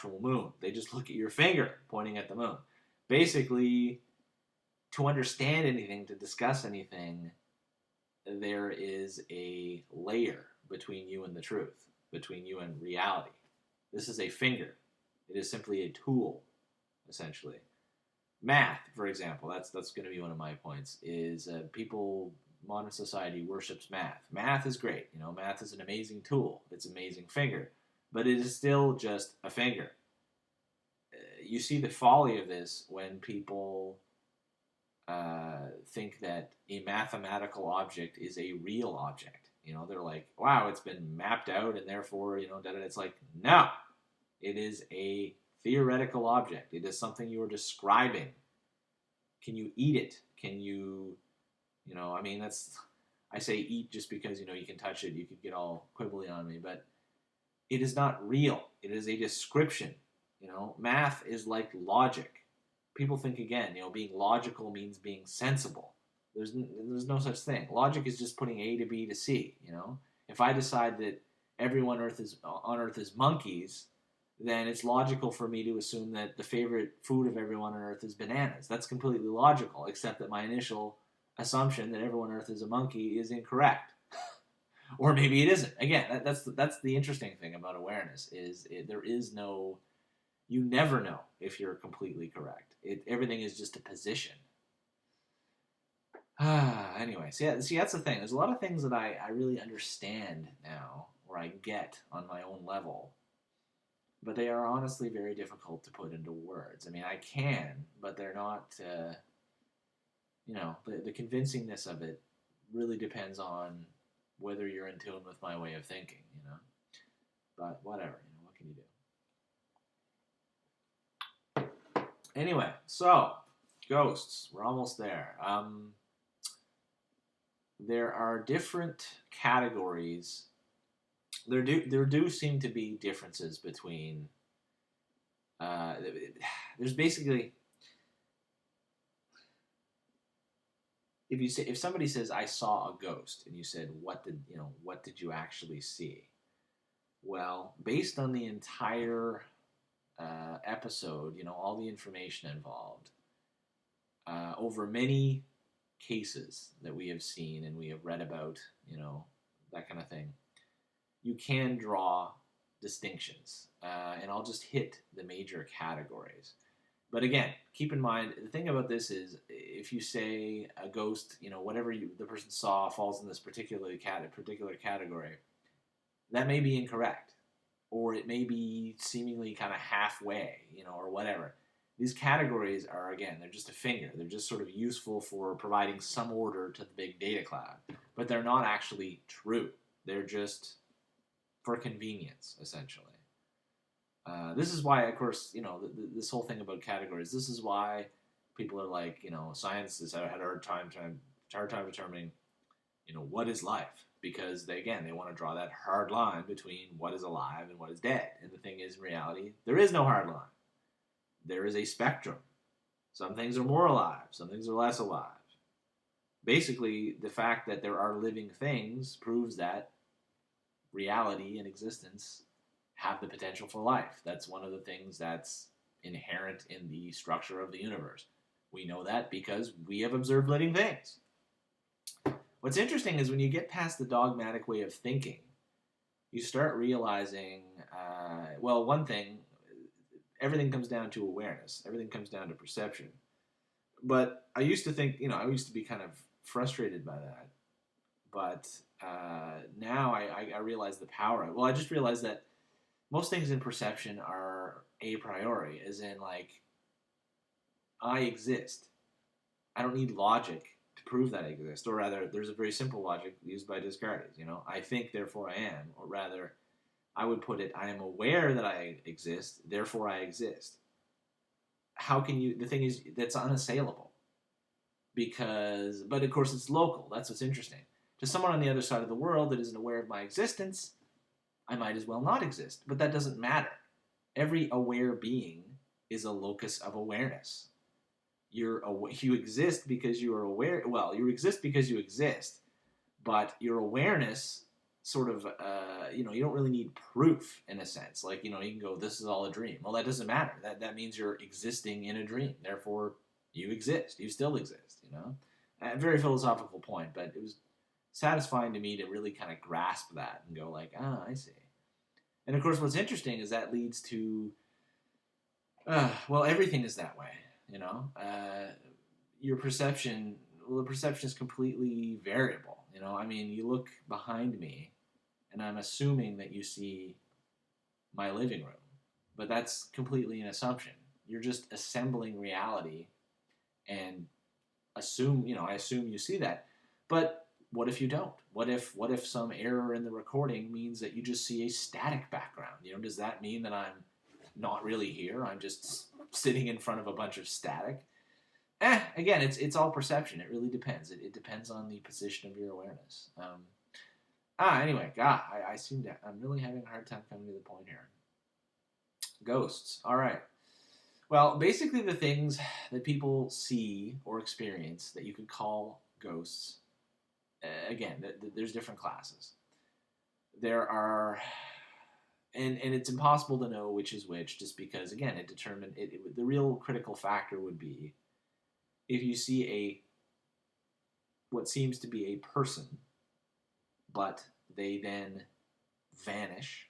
actual moon. They just look at your finger pointing at the moon. Basically, to understand anything, to discuss anything, there is a layer between you and the truth, between you and reality. This is a finger. It is simply a tool, essentially. Math, for example, that's going to be one of my points. Is people, modern society worships math. Math is great. Math is an amazing tool. It's an amazing finger, but it is still just a finger. You see the folly of this when people think that a mathematical object is a real object. They're like, wow, it's been mapped out, and therefore, it's like, no, it is a theoretical object. It is something you are describing. Can you eat it? Can you, I say eat just because, you can touch it. You could get all quibbly on me, but it is not real. It is a description. Math is like logic. People think, again, being logical means being sensible. There's no such thing. Logic is just putting A to B to C. If I decide that everyone on Earth is monkeys, then it's logical for me to assume that the favorite food of everyone on Earth is bananas. That's completely logical, except that my initial assumption that everyone on Earth is a monkey is incorrect. Or maybe it isn't. Again, that's the interesting thing about awareness is there is no... You never know if you're completely correct. Everything is just a position. Anyway, see, that's the thing. There's a lot of things that I really understand now, or I get on my own level, but they are honestly very difficult to put into words. I mean, I can, but they're not, the convincingness of it really depends on whether you're in tune with my way of thinking, But whatever, what can you do? Anyway, so ghosts. We're almost there. There are different categories. There do seem to be differences between. There's basically, if somebody says I saw a ghost, and you said what did you actually see? Well, based on the entire episode, all the information involved, over many cases that we have seen and we have read about, that kind of thing, you can draw distinctions. And I'll just hit the major categories. But again, keep in mind, the thing about this is, if you say a ghost, whatever the person saw falls in this particular category, that may be incorrect. Or it may be seemingly kind of halfway, or whatever. These categories are, again, they're just a finger. They're just sort of useful for providing some order to the big data cloud. But they're not actually true. They're just for convenience, essentially. This is why, of course, this whole thing about categories, this is why people are like, science has had a hard time determining, what is life? Because they want to draw that hard line between what is alive and what is dead. And the thing is, in reality, there is no hard line. There is a spectrum. Some things are more alive. Some things are less alive. Basically, the fact that there are living things proves that reality and existence have the potential for life. That's one of the things that's inherent in the structure of the universe. We know that because we have observed living things. What's interesting is when you get past the dogmatic way of thinking, you start realizing, one thing, everything comes down to awareness. Everything comes down to perception. But I used to think, I used to be kind of frustrated by that. But now I realize the power. Well, I just realized that most things in perception are a priori, as in, I exist. I don't need logic to prove that I exist. Or rather, there's a very simple logic used by Descartes. I think, therefore I am. Or rather, I would put it, I am aware that I exist, therefore I exist. How can you... The thing is, that's unassailable. But of course it's local. That's what's interesting. To someone on the other side of the world that isn't aware of my existence, I might as well not exist. But that doesn't matter. Every aware being is a locus of awareness. You exist because you are aware. Well, you exist because you exist, but your awareness sort of, you don't really need proof in a sense. Like, you can go, this is all a dream. Well, that doesn't matter. That means you're existing in a dream. Therefore, you exist. You still exist. A very philosophical point, but it was satisfying to me to really kind of grasp that and go like, I see. And of course, what's interesting is that leads to, well, everything is that way. Your perception, well, the perception is completely variable. I mean, you look behind me, and I'm assuming that you see my living room, but that's completely an assumption. You're just assembling reality, and I assume you see that. But what if you don't? What if some error in the recording means that you just see a static background? Does that mean that I'm not really here? I'm just sitting in front of a bunch of static? Again, it's all perception. It really depends. It depends on the position of your awareness. Anyway, God, I'm really having a hard time coming to the point here. Ghosts. All right. Well, basically the things that people see or experience that you could call ghosts, again, there's different classes. There are, and it's impossible to know which is which, just because, again, the real critical factor would be if you see what seems to be a person, but they then vanish,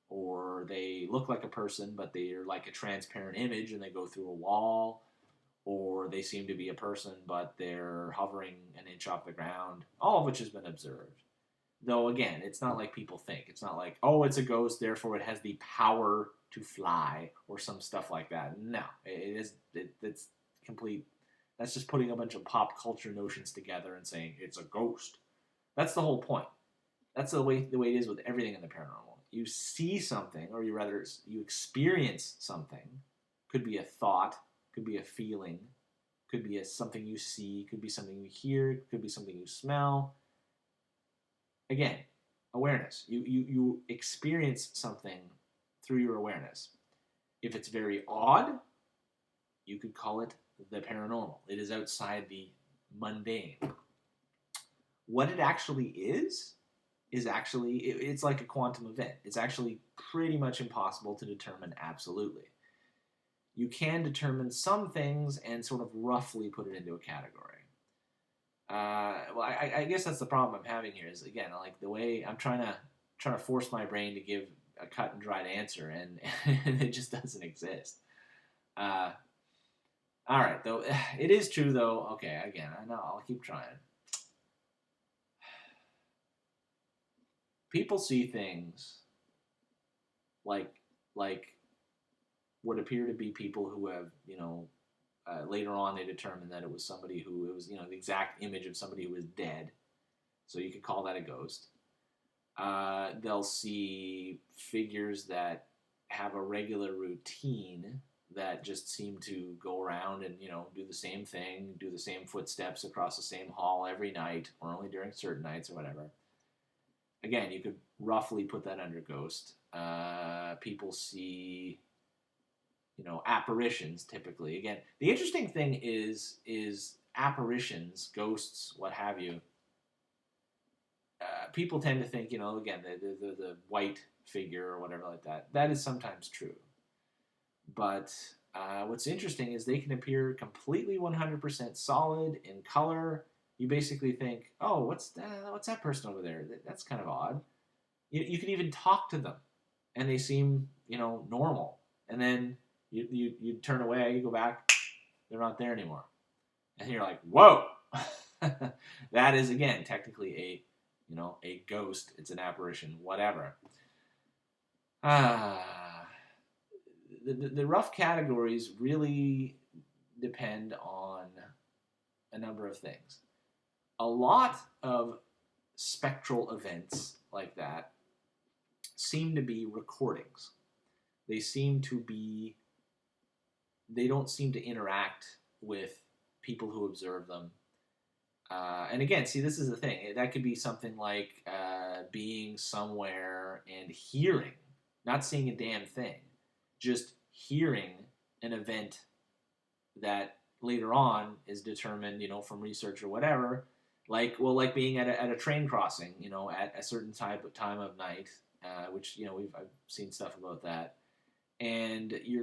or they look like a person, but they're like a transparent image and they go through a wall, or they seem to be a person, but they're hovering an inch off the ground, all of which has been observed. Though, again, it's not like people think. It's not like, oh, it's a ghost, therefore it has the power to fly, or some stuff like that. No, it's complete. That's just putting a bunch of pop culture notions together and saying it's a ghost. That's the whole point. That's the way it is with everything in the paranormal. You see something, or you experience something. Could be a thought, could be a feeling, could be something you see, could be something you hear, could be something you smell. Again, awareness. You experience something through your awareness. If it's very odd, you could call it the paranormal. It is outside the mundane. What it actually is actually, it's like a quantum event. It's actually pretty much impossible to determine absolutely. You can determine some things and sort of roughly put it into a category. Well, I guess that's the problem I'm having here is, again, like the way I'm trying to force my brain to give a cut and dried answer, and it just doesn't exist. All right, though, it is true, though. Okay, again, I know, I'll keep trying. People see things like what appear to be people who have, later on they determined that it was somebody who, it was, the exact image of somebody who was dead. So you could call that a ghost. They'll see figures that have a regular routine that just seem to go around and, do the same thing, do the same footsteps across the same hall every night, or only during certain nights or whatever. Again, you could roughly put that under ghost. People see, apparitions typically. Again, the interesting thing is apparitions, ghosts, what have you. People tend to think, again, the white figure or whatever like that. That is sometimes true. But what's interesting is they can appear completely 100% solid in color. You basically think, oh, what's that person over there? That's kind of odd. You can even talk to them, and they seem, normal. And then you turn away, you go back, they're not there anymore. And you're like, whoa! That is, again, technically a ghost. It's an apparition, whatever. The rough categories really depend on a number of things. A lot of spectral events like that seem to be recordings. They don't seem to interact with people who observe them. And again, see, this is the thing. That could be something like being somewhere and hearing, not seeing a damn thing, just hearing an event that later on is determined, from research or whatever, like being at a train crossing, at a certain time of night, which I've seen stuff about that, and you're